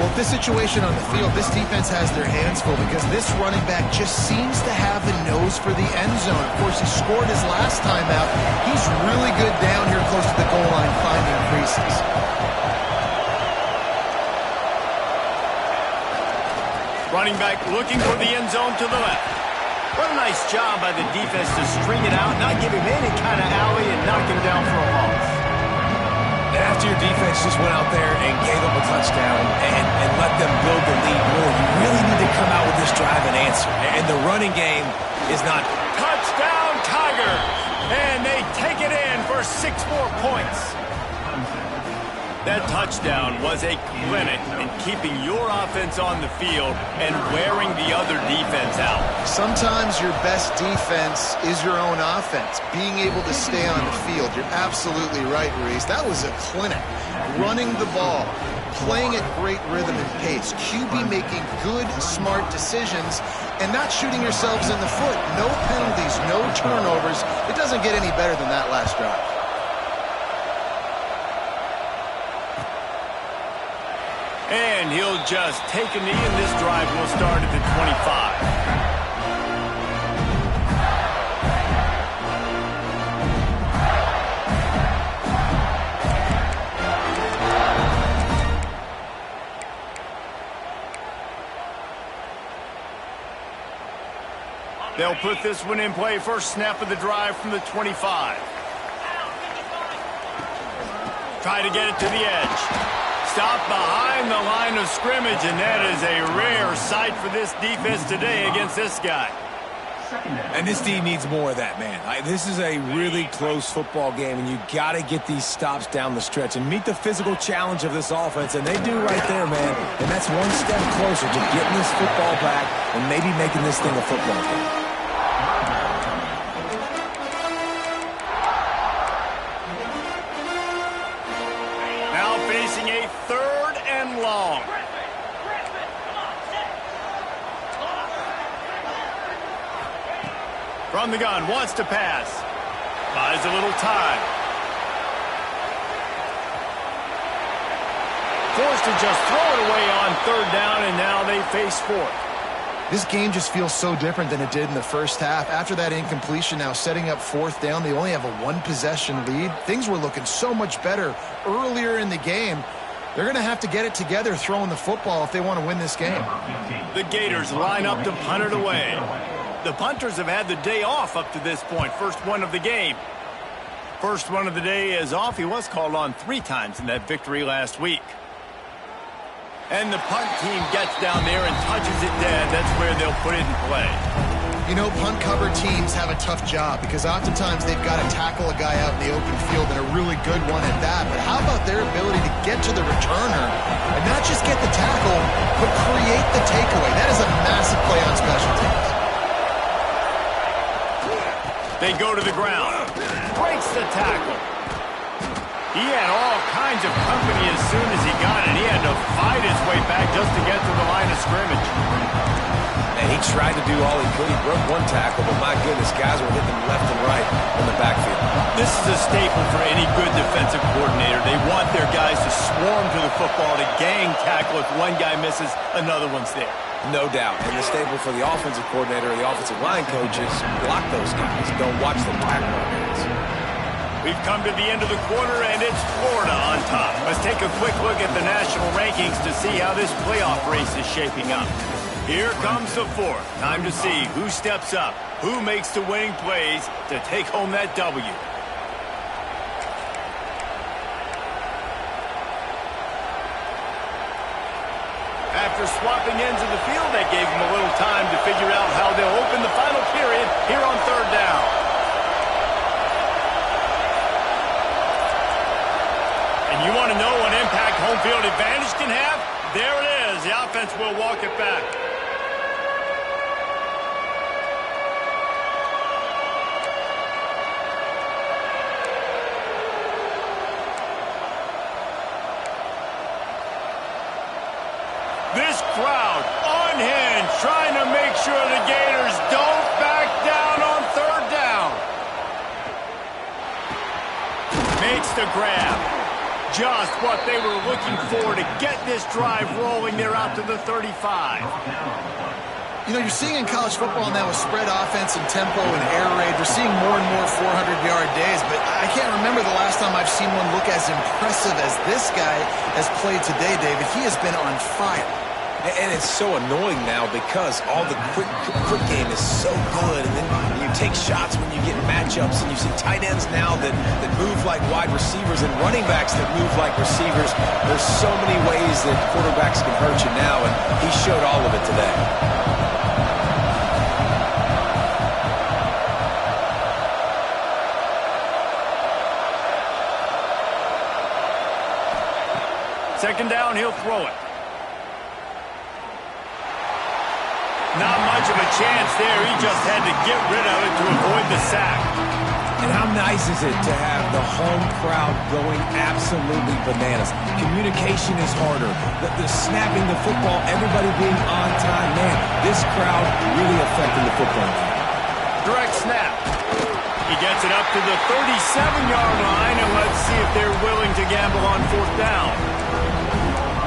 Well, this situation on the field, this defense has their hands full because this running back just seems to have the nose for the end zone. Of course, he scored his last time out. He's really good down here close to the goal line finding creases. Running back looking for the end zone to the left. What a nice job by the defense to string it out, not give him any kind of alley, and knock him down for a loss. After your defense just went out there and gave up a touchdown and let them build the lead more, you really need to come out with this drive and answer. And the running game is not... Touchdown, Tigers! And they take it in for 6 more points. That touchdown was a clinic in keeping your offense on the field and wearing the other defense out. Sometimes your best defense is your own offense, being able to stay on the field. You're absolutely right, Reese. That was a clinic. Running the ball, playing at great rhythm and pace, QB making good, smart decisions, and not shooting yourselves in the foot. No penalties, no turnovers. It doesn't get any better than that last drive. And he'll just take a knee, and this drive will start at the 25. They'll put this one in play. First snap of the drive from the 25. Try to get it to the edge. Stop behind the line of scrimmage, and that is a rare sight for this defense today against this guy. And this team needs more of that, man. This is a really close football game, and you got to get these stops down the stretch and meet the physical challenge of this offense, and they do right there, man. And that's one step closer to getting this football back and maybe making this thing a football game. Facing a 3rd and long. From the gun, wants to pass. Buys a little time. Forced to just throw it away on 3rd down, and now they face 4th. This game just feels so different than it did in the first half. After that incompletion, now setting up 4th down, they only have a 1-possession lead. Things were looking so much better earlier in the game. They're going to have to get it together throwing the football if they want to win this game. The Gators line up to punt it away. The punters have had the day off up to this point. First one of the game. First one of the day is off. He was called on 3 times in that victory last week. And the punt team gets down there and touches it dead. That's where they'll put it in play. You know, punt cover teams have a tough job because oftentimes they've got to tackle a guy out in the open field, and a really good one at that. But how about their ability to get to the returner and not just get the tackle, but create the takeaway? That is a massive play on special teams. They go to the ground. Breaks the tackle. He had all kinds of company as soon as he got it. He had to fight his way back just to get to the line of scrimmage. And he tried to do all he could. He broke one tackle, but my goodness, guys were hitting him left and right in the backfield. This is a staple for any good defensive coordinator. They want their guys to swarm to the football, to gang tackle. If one guy misses, another one's there. No doubt. And the staple for the offensive coordinator or the offensive line coaches, block those guys. Don't watch them tackle our guys. We've come to the end of the quarter, and it's Florida on top. Let's take a quick look at the national rankings to see how this playoff race is shaping up. Here comes the 4th. Time to see who steps up, who makes the winning plays to take home that W. After swapping ends of the field, that gave them a little time to figure out how they'll open the final period here on 3rd down. And you want to know what impact home field advantage can have? There it is. The offense will walk it back. This crowd unhinged, trying to make sure the Gators don't back down on third down. Makes the grab. Just what they were looking for to get this drive rolling. They're out to the 35. You know, you're seeing in college football now with spread offense and tempo and air raid, we're seeing more and more 400-yard days, but I can't remember the last time I've seen one look as impressive as this guy has played today, David. He has been on fire. And it's so annoying now because all the quick game is so good, and then you take shots when you get matchups, and you see tight ends now that move like wide receivers and running backs that move like receivers. There's so many ways that quarterbacks can hurt you now, and he showed all of it today. Second down, he'll throw it. Not much of a chance there. He just had to get rid of it to avoid the sack. And how nice is it to have the home crowd going absolutely bananas? Communication is harder. The snapping the football, everybody being on time. Man, this crowd really affecting the football game. Direct snap. He gets it up to the 37-yard line, and let's see if they're willing to gamble on fourth down.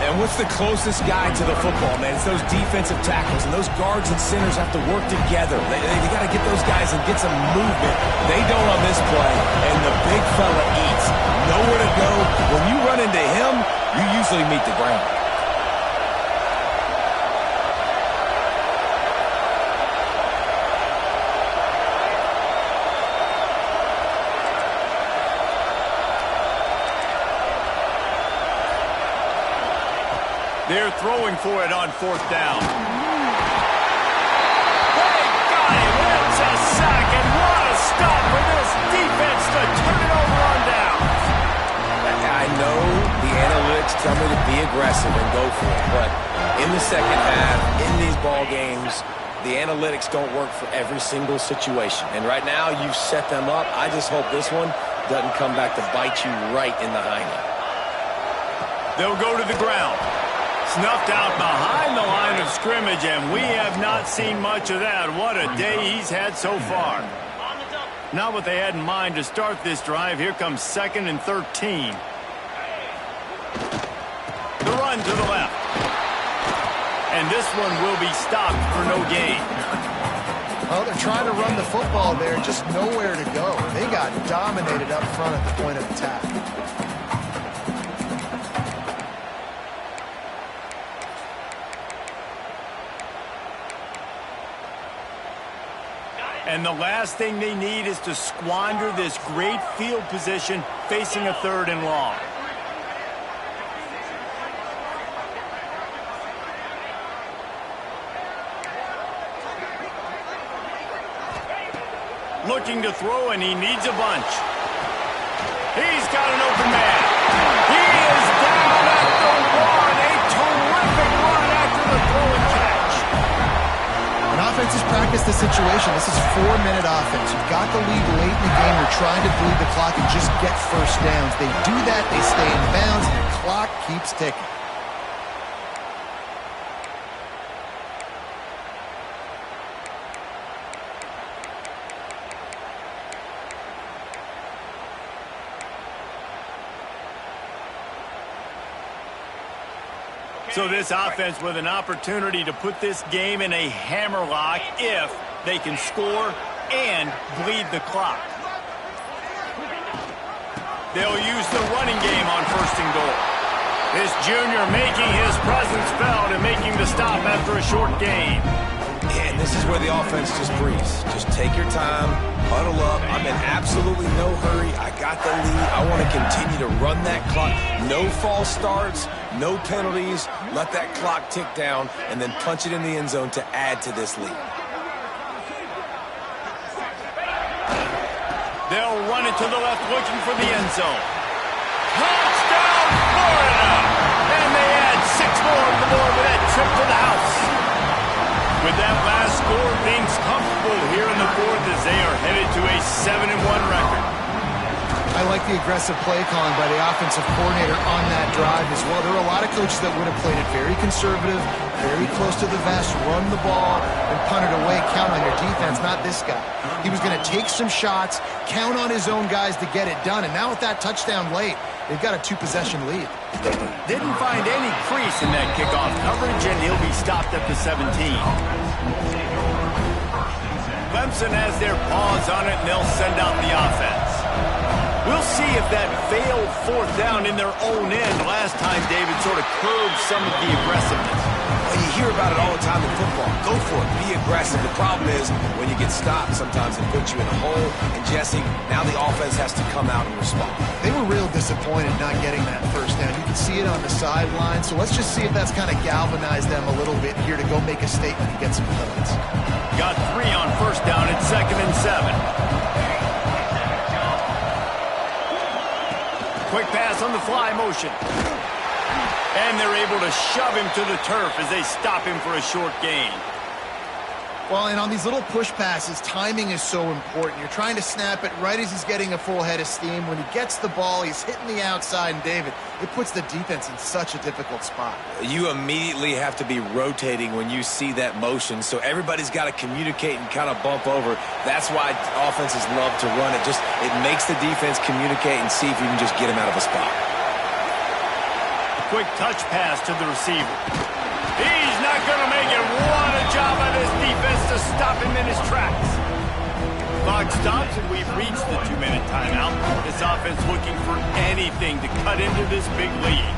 And what's the closest guy to the football, man? It's those defensive tackles, and those guards and centers have to work together. They got to get those guys and get some movement. They don't on this play, and the big fella eats. Nowhere to go. When you run into him, you usually meet the ground. They're throwing for it on fourth down. They got him. It's a sack, and what a stop for this defense to turn it over on downs. I know the analytics tell me to be aggressive and go for it, but in the second half, in these ball games, the analytics don't work for every single situation. And right now, you've set them up. I just hope this one doesn't come back to bite you right in the hiney. They'll go to the ground. Snuffed out behind the line of scrimmage, and we have not seen much of that. What a day he's had so far. Not what they had in mind to start this drive. Here comes 2nd and 13. The run to the left. And this one will be stopped for no gain. Well, they're trying to run the football there, just nowhere to go. They got dominated up front at the point of attack. And the last thing they need is to squander this great field position facing a 3rd and long. Looking to throw, and he needs a bunch. He's got an open man. He is down at the 1. A terrific run after the throw and catch. When offenses practice the situation, this is 4-minute offense. You've got the lead late in the game. You're trying to bleed the clock and just get first downs. They do that, they stay in bounds, and the clock keeps ticking. So this offense with an opportunity to put this game in a hammerlock if they can score and bleed the clock. They'll use the running game on 1st and goal. This junior making his presence felt and making the stop after a short gain. And this is where the offense just breathes. Just take your time, huddle up. I'm in absolutely no hurry. I got the lead. I want to continue to run that clock. No false starts, no penalties. Let that clock tick down and then punch it in the end zone to add to this lead. They'll run it to the left looking for the end zone. Touchdown, Florida! And they add 6 more on the board with that trip to the house. With that last score, things comfortable here in the 4th as they are headed to a 7-1 record. I I like the aggressive play calling by the offensive coordinator on that drive as well. There were a lot of coaches that would have played it very conservative, very close to the vest, run the ball, and punt it away. Count on your defense, not this guy. He was going to take some shots, count on his own guys to get it done, and now with that touchdown late, they've got a 2-possession lead. Didn't find any crease in that kickoff coverage, and he'll be stopped at the 17. Clemson has their paws on it, and they'll send out the offense. We'll see if that failed fourth down in their own end last time, David, sort of curbed some of the aggressiveness. Well, you hear about it all the time in football. Go for it. Be aggressive. The problem is when you get stopped, sometimes it puts you in a hole. And, Jesse, now the offense has to come out and respond. They were real disappointed not getting that first down. You can see it on the sideline. So let's just see if that's kind of galvanized them a little bit here to go make a statement and get some points. Got 3 on first down at 2nd and 7. Quick pass on the fly motion. And they're able to shove him to the turf as they stop him for a short gain. Well, and on these little push passes, timing is so important. You're trying to snap it right as he's getting a full head of steam. When he gets the ball, he's hitting the outside, and David, it puts the defense in such a difficult spot. You immediately have to be rotating when you see that motion, so everybody's got to communicate and kind of bump over. That's why offenses love to run it. It makes the defense communicate and see if you can just get him out of a spot. Quick touch pass to the receiver. He's not going to make it. What a job by this defense to stop him in his tracks. Clock stops, and we've reached the 2-minute timeout. This offense looking for anything to cut into this big lead.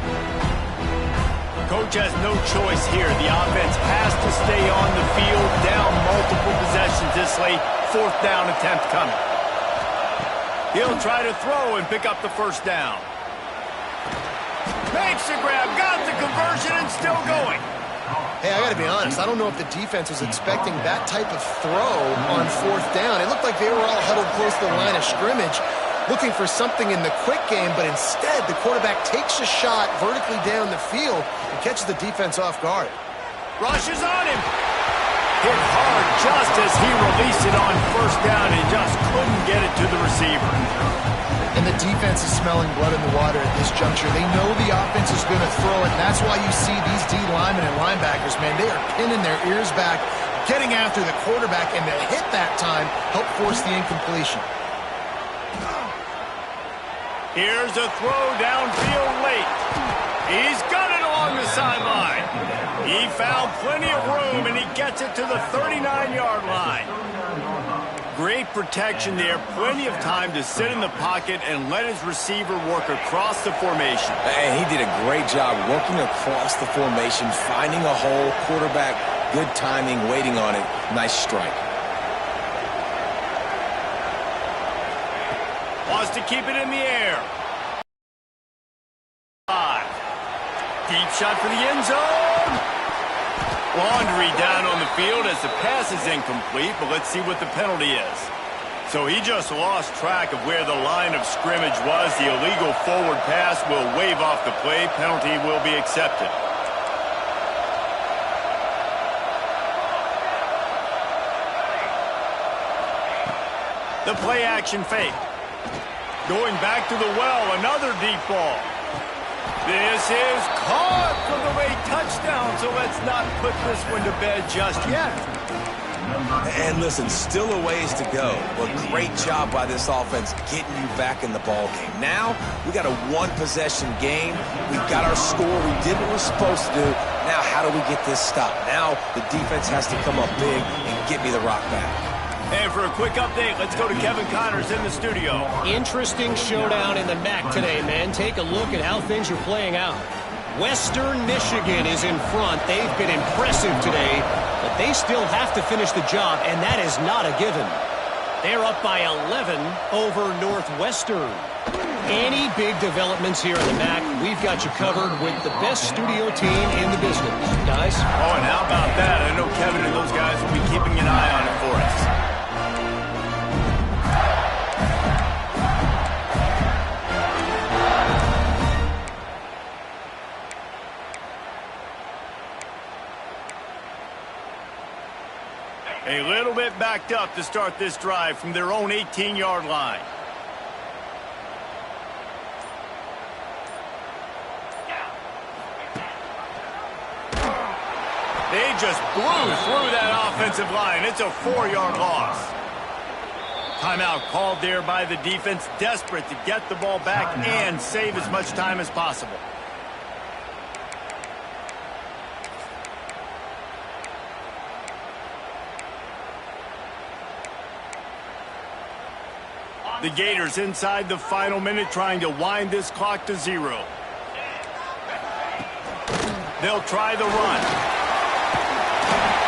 Coach has no choice here. The offense has to stay on the field, down multiple possessions this late. 4th down attempt coming. He'll try to throw and pick up the first down. Makes the grab, got the conversion, and still going. Hey, I got to be honest. I don't know if the defense was expecting that type of throw on 4th down. It looked like they were all huddled close to the line of scrimmage, looking for something in the quick game, but instead the quarterback takes a shot vertically down the field and catches the defense off guard. Rushes on him. Hit hard just as he released it on 1st down and just couldn't get it to the receiver. And the defense is smelling blood in the water at this juncture. They know the offense is going to throw it, and that's why you see these D linemen and linebackers, man, they are pinning their ears back, getting after the quarterback, and the hit that time helped force the incompletion. Here's a throw downfield late. He's got it along the sideline. He found plenty of room, and he gets it to the 39-yard line. Great protection there. Plenty of time to sit in the pocket and let his receiver work across the formation. And he did a great job working across the formation, finding a hole, quarterback, good timing, waiting on it. Nice strike. Wants to keep it in the air. 5. Deep shot for the end zone. Laundry down on the field as the pass is incomplete, but let's see what the penalty is. So he just lost track of where the line of scrimmage was. The illegal forward pass will wave off the play. Penalty will be accepted. The play action fake. Going back to the well, another deep ball. This is caught for the late touchdown, so let's not put this one to bed just yet. And listen, still a ways to go, but great job by this offense getting you back in the ball game. Now, we got a 1-possession game. We've got our score. We did what we're supposed to do. Now, how do we get this stopped? Now, the defense has to come up big and get me the rock back. And for a quick update, let's go to Kevin Connors in the studio. Interesting showdown in the MAC today, man. Take a look at how things are playing out. Western Michigan is in front. They've been impressive today, but they still have to finish the job, and that is not a given. They're up by 11 over Northwestern. Any big developments here in the MAC, we've got you covered with the best studio team in the business. Guys? Oh, and how about that? I know Kevin and those guys will be keeping an eye on it for us. A little bit backed up to start this drive from their own 18-yard line. just blew through that offensive line. It's a 4-yard loss. Timeout called there by the defense, desperate to get the ball back and save as much time as possible. The Gators inside the final minute trying to wind this clock to 0. They'll try the run.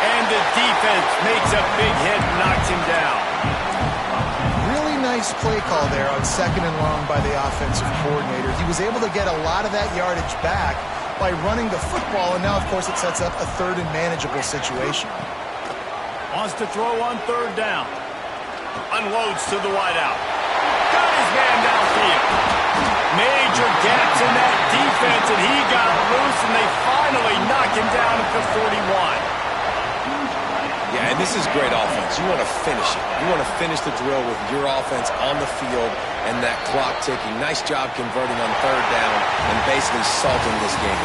And the defense makes a big hit and knocks him down. Really nice play call there on 2nd and long by the offensive coordinator. He was able to get a lot of that yardage back by running the football, and now, of course, it sets up a 3rd and manageable situation. Wants to throw on 3rd down. Unloads to the wideout. Got his man downfield. Major gaps in that defense, and he got loose, and they finally knock him down at the 41. Yeah, and this is great offense. You want to finish it. You want to finish the drill with your offense on the field and that clock ticking. Nice job converting on 3rd down and basically salting this game.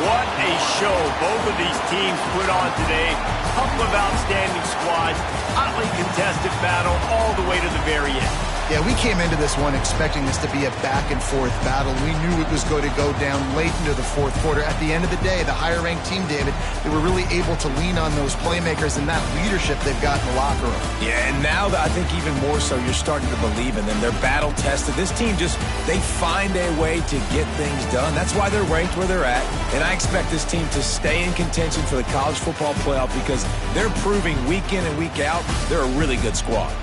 What a show both of these teams put on today. Couple of outstanding squads. Hotly contested battle all the way to the very end. Yeah, we came into this one expecting this to be a back-and-forth battle. We knew it was going to go down late into the 4th quarter. At the end of the day, the higher-ranked team, David, they were really able to lean on those playmakers and that leadership they've got in the locker room. Yeah, and now I think even more so, you're starting to believe in them. They're battle-tested. This team they find a way to get things done. That's why they're ranked where they're at. And I expect this team to stay in contention for the college football playoff because they're proving week in and week out they're a really good squad.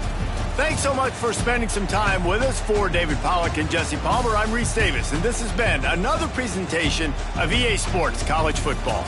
Thanks so much for spending some time with us. For David Pollack and Jesse Palmer, I'm Reese Davis, and this has been another presentation of EA Sports College Football.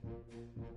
it.